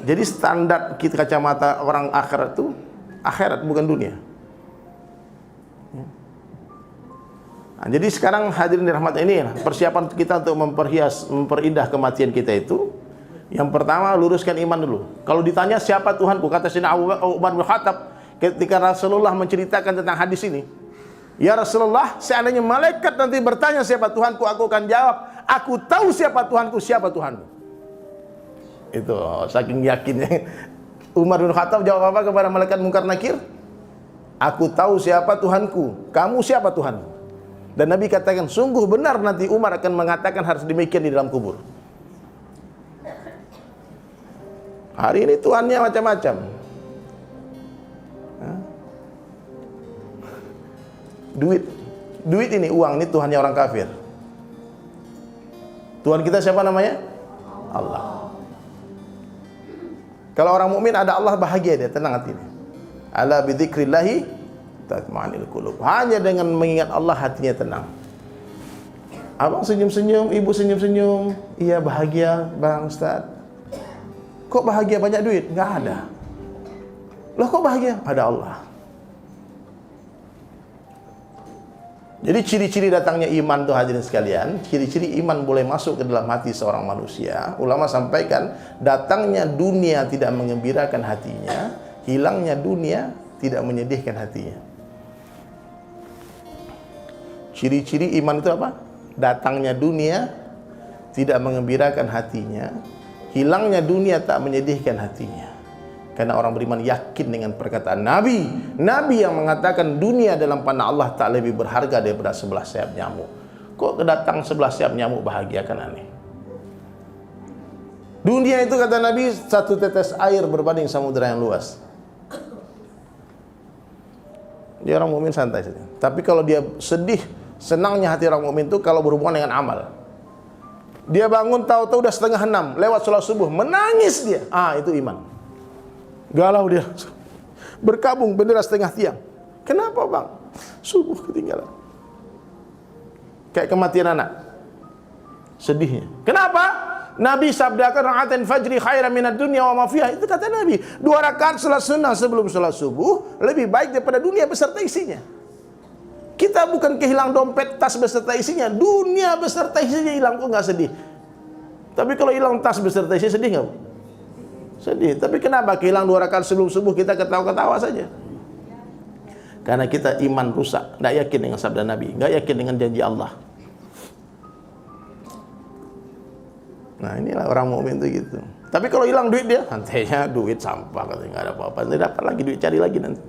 Jadi standar kita kacamata orang akhirat itu akhirat, bukan dunia. Nah, jadi sekarang hadirin dirahmati, ini persiapan kita untuk memperindah kematian kita itu. Yang pertama, luruskan iman dulu. Kalau ditanya siapa Tuhanku, kata Sayyidina Umar bin Khattab ketika Rasulullah menceritakan tentang hadis ini, ya Rasulullah, seandainya malaikat nanti bertanya siapa Tuhanku, aku akan jawab, aku tahu siapa Tuhanku, siapa Tuhanmu. Itu saking yakinnya Umar bin Khattab jawab apa kepada malaikat Munkar Nakir? Aku tahu siapa Tuhanku, kamu siapa Tuhanmu? Dan Nabi katakan, sungguh benar nanti Umar akan mengatakan harus demikian di dalam kubur. Hari ini Tuhannya macam-macam. Duit ini, uang ini Tuhannya orang kafir. Tuhan kita siapa namanya? Allah. Kalau orang mukmin ada Allah, bahagia dia, tenang hatinya. Ala bidzikrillahi tatma'inul qulub. Hanya dengan mengingat Allah hatinya tenang. Abang senyum-senyum, ibu senyum-senyum, iya bahagia Bang Ustaz. Kok bahagia banyak duit? Enggak ada. Loh kok bahagia? Ada Allah. Jadi ciri-ciri datangnya iman tuh hadirin sekalian, ciri-ciri iman boleh masuk ke dalam hati seorang manusia. Ulama sampaikan, datangnya dunia tidak mengembirakan hatinya, hilangnya dunia tidak menyedihkan hatinya. Ciri-ciri iman itu apa? Datangnya dunia tidak mengembirakan hatinya, hilangnya dunia tak menyedihkan hatinya. Karena orang beriman yakin dengan perkataan Nabi yang mengatakan dunia dalam pandang Allah tak lebih berharga daripada 11 sayap nyamuk. Kok kedatang 11 sayap nyamuk bahagia, kan aneh. Dunia itu kata Nabi satu tetes air berbanding samudera yang luas. Dia orang mukmin santai saja. Tapi kalau dia sedih, senangnya hati orang mukmin itu kalau berhubungan dengan amal. Dia bangun tahu-tahu udah 5:30, lewat sholat subuh, menangis dia. Itu iman. Galau dia, berkabung bendera setengah tiang. Kenapa bang? Subuh ketinggalan. Kayak kematian anak, sedihnya. Kenapa? Nabi sabdakan rakaatain fajri khairan minad dunya wa ma fiha. Itu kata Nabi, 2 rakaat salat sunnah sebelum salat subuh lebih baik daripada dunia beserta isinya. Kita bukan kehilangan dompet, tas beserta isinya, dunia beserta isinya hilang, kok nggak sedih? Tapi kalau hilang tas beserta isinya, sedih nggak? Sedih. Tapi kenapa kehilangan 2 rakaat sebelum subuh kita ketawa-ketawa saja? Karena kita iman rusak, tidak yakin dengan sabda Nabi, tidak yakin dengan janji Allah. Nah inilah orang mukmin itu gitu. Tapi kalau hilang duit dia, santainya duit sampah, katanya nggak ada apa-apa, nanti dapat lagi duit, cari lagi nanti.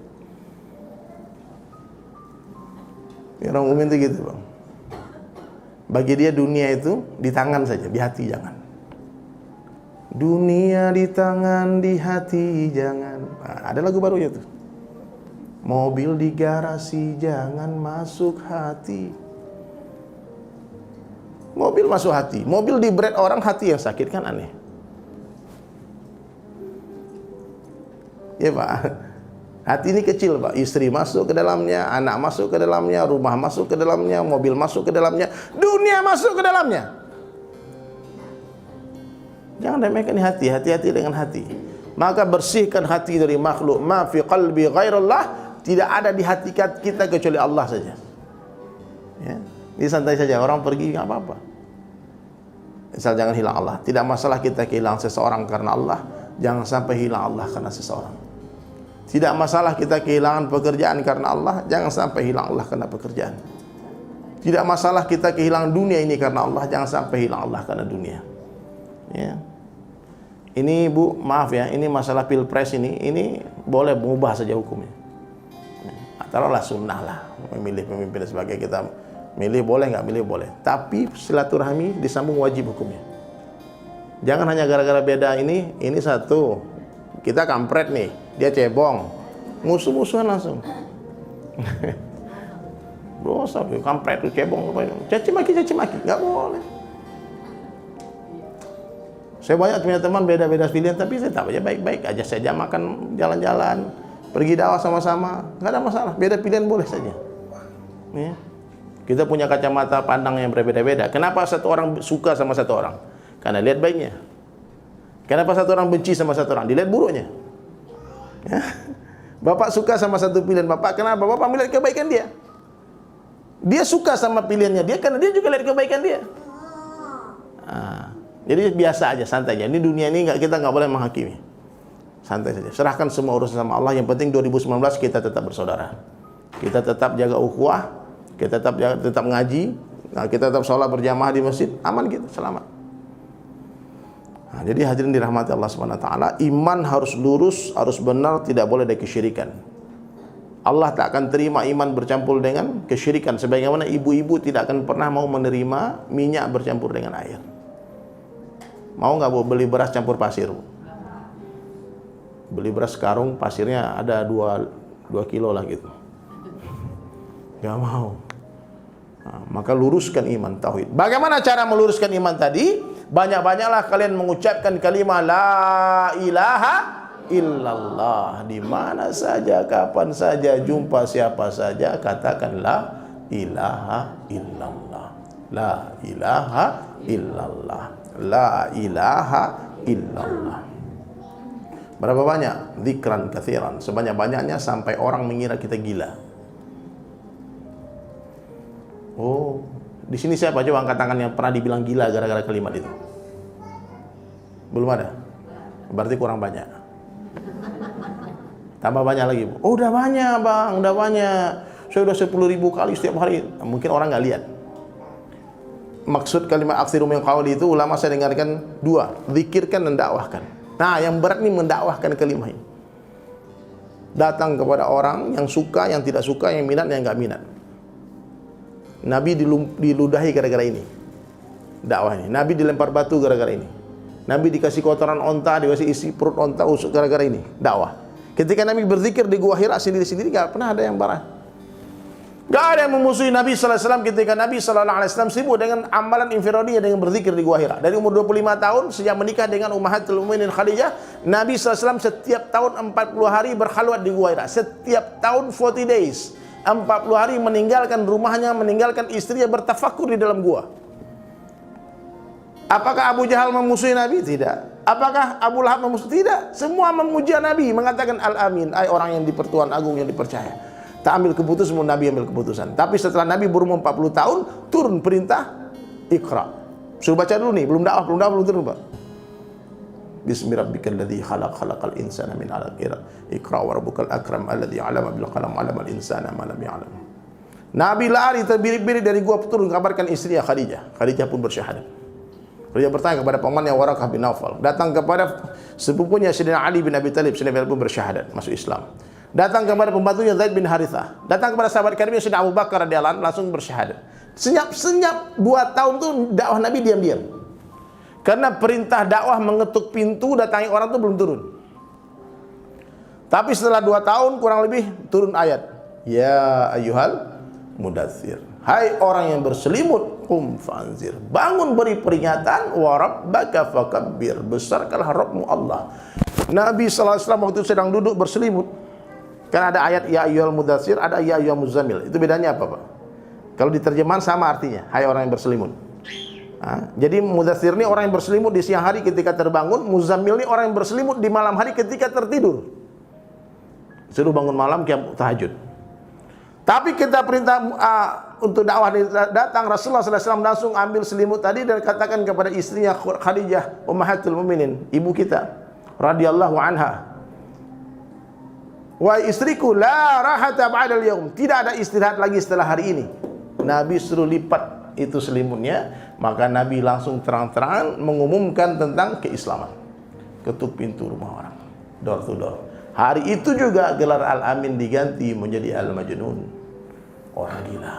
Orang mukmin itu gitu bang. Bagi dia dunia itu di tangan saja, di hati jangan. Dunia di tangan, di hati jangan. Ada lagu barunya tuh. Mobil di garasi jangan masuk hati. Mobil masuk hati, mobil di bret orang, hati yang sakit, kan aneh. Ya pak, hati ini kecil pak. Istri masuk ke dalamnya, anak masuk ke dalamnya, rumah masuk ke dalamnya, mobil masuk ke dalamnya, dunia masuk ke dalamnya. Jangan remehkan hati, hati-hati dengan hati. Maka bersihkan hati dari makhluk. Ma fi qalbi ghairullah, tidak ada di hati kita kecuali Allah saja. Ya, ini santai saja, orang pergi nggak apa-apa. Misal jangan hilang Allah. Tidak masalah kita kehilangan seseorang karena Allah, jangan sampai hilang Allah karena seseorang. Tidak masalah kita kehilangan pekerjaan karena Allah, jangan sampai hilang Allah karena pekerjaan. Tidak masalah kita kehilangan dunia ini karena Allah, jangan sampai hilang Allah karena dunia. Ya. Ini Bu, maaf ya, ini masalah pilpres ini boleh mengubah saja hukumnya. Taruhlah sunnah lah, memilih pemimpin sebagai kita milih boleh, nggak milih boleh. Tapi silaturahmi disambung wajib hukumnya. Jangan hanya gara-gara beda ini satu, kita kampret nih, dia cebong, musuh-musuhan langsung. Dosa, kampret tuh cebong, caci maki, nggak boleh. Saya banyak punya teman beda-beda pilihan, tapi saya tak aja baik-baik aja saja, makan jalan-jalan, pergi dakwah sama-sama, nggak ada masalah. Beda pilihan boleh saja. Ya. Kita punya kacamata pandang yang berbeda-beda. Kenapa satu orang suka sama satu orang? Karena lihat baiknya. Kenapa satu orang benci sama satu orang? Dilihat buruknya. Ya. Bapak suka sama satu pilihan bapak, kenapa? Bapak melihat kebaikan dia. Dia suka sama pilihannya dia karena dia juga lihat kebaikan dia. Jadi biasa aja, santai aja. Ini dunia ini kita nggak boleh menghakimi. Santai saja. Serahkan semua urusan sama Allah. Yang penting 2019 kita tetap bersaudara. Kita tetap jaga ukhuwah, kita tetap ngaji, kita tetap sholat berjamaah di masjid, aman kita, selamat. Nah, jadi hadirin dirahmati Allah SWT, iman harus lurus, harus benar, tidak boleh ada kesyirikan. Allah tak akan terima iman bercampur dengan kesyirikan. Sebagaimana ibu-ibu tidak akan pernah mau menerima minyak bercampur dengan air. Mau nggak Bu beli beras campur pasir? Beli beras karung, pasirnya ada 2 kilo lah gitu. Nggak mau. Nah, maka luruskan iman tauhid. Bagaimana cara meluruskan iman tadi? Banyak-banyaklah kalian mengucapkan kalimat la ilaha illallah. Di mana saja, kapan saja, jumpa siapa saja, katakan la ilaha illallah. La ilaha illallah. La ilaha illallah. Berapa banyak? Zikran katsiran. Sebanyak-banyaknya sampai orang mengira kita gila. Oh, di sini siapa coba angkat tangan yang pernah dibilang gila gara-gara kalimat itu? Belum ada? Berarti kurang banyak. Tambah banyak lagi, Bu. Oh, udah banyak, Bang. Udah banyak. Saya udah 10.000 kali setiap hari. Mungkin orang nggak lihat. Maksud kalimat aksiru min qawli itu ulama saya dengarkan 2, zikirkan dan dakwahkan. Nah, yang berat ini mendakwahkan kalimat ini. Datang kepada orang yang suka, yang tidak suka, yang minat, yang nggak minat. Nabi diludahi gara-gara ini, dakwah ini. Nabi dilempar batu gara-gara ini. Nabi dikasih kotoran onta, dikasih isi perut onta usuk gara-gara ini, dakwah. Ketika Nabi berzikir di Gua Hira sendiri-sendiri, gak pernah ada yang marah. Gak ada yang memusuhi Nabi SAW ketika Nabi SAW sibuk dengan amalan infiradiyah dengan berzikir di Gua Hira. Dari umur 25 tahun, sejak menikah dengan Ummahatul Mukminin Khadijah, Nabi SAW setiap tahun 40 hari berkhalwat di Gua Hira. Setiap tahun 40 days. 40 hari meninggalkan rumahnya, meninggalkan istrinya, bertafakur di dalam gua. Apakah Abu Jahal memusuhi Nabi? Tidak. Apakah Abu Lahab memusuhi? Tidak. Semua memuji Nabi, mengatakan Al-Amin, ay orang yang di-Pertuan Agung yang dipercaya. Tak ambil keputusan, Nabi ambil keputusan. Tapi setelah Nabi berumur 40 tahun, turun perintah Iqra. Suruh baca dulu nih, belum turun, Pak. Bismi rabbikal ladzi khalaqal insana min 'alaq. Iqra wa rabbukal akram alladzi 'allama bil qalam 'allamal insana ma lam ya'lam. Nabi lari terbirit-birit dari gua, turun kabarkan istrinya Khadijah. Khadijah pun bersyahadat. Khadijah bertanya kepada pamannya Warakah bin Naufal. Datang kepada sepupunya Sayyidina Ali bin Abi Thalib, Sayyidina Ali pun bersyahadat, masuk Islam. Datang kepada pembantunya Zaid bin Harithah. Datang kepada sahabat karibnya Sayyidina Abu Bakar radhiyallahu anhu, langsung bersyahadat. Senyap 2 tahun tuh dakwah Nabi diam-diam. Karena perintah dakwah mengetuk pintu datangi orang itu belum turun. Tapi setelah 2 tahun kurang lebih turun ayat. Ya ayyuhal mudaththir. Hai orang yang berselimut, qum fanzir. Bangun beri peringatan, wa rabbaka fakabbir. Besarkanlah Rabbmu Allah. Nabi SAW waktu itu sedang duduk berselimut. Kan ada ayat ya ayyuhal mudaththir, ada ya ayyuhal muzammil. Itu bedanya apa, Pak? Kalau diterjemahan sama artinya, hai orang yang berselimut. Jadi mudaththir ini orang yang berselimut di siang hari ketika terbangun, muzammil ini orang yang berselimut di malam hari ketika tertidur. Suruh bangun malam qiyam tahajud. Tapi kita perintah untuk dakwah datang, Rasulullah SAW langsung ambil selimut tadi dan katakan kepada istrinya Khadijah Ummahatul Mukminin, ibu kita radhiyallahu anha, wahai istriku, la rahata ba'dal yaum, tidak ada istirahat lagi setelah hari ini. Nabi suruh lipat itu selimutnya, maka Nabi langsung terang-terangan mengumumkan tentang keislaman. Ketuk pintu rumah orang, door to door. Hari itu juga gelar Al-Amin diganti menjadi Al-Majnun, orang gila.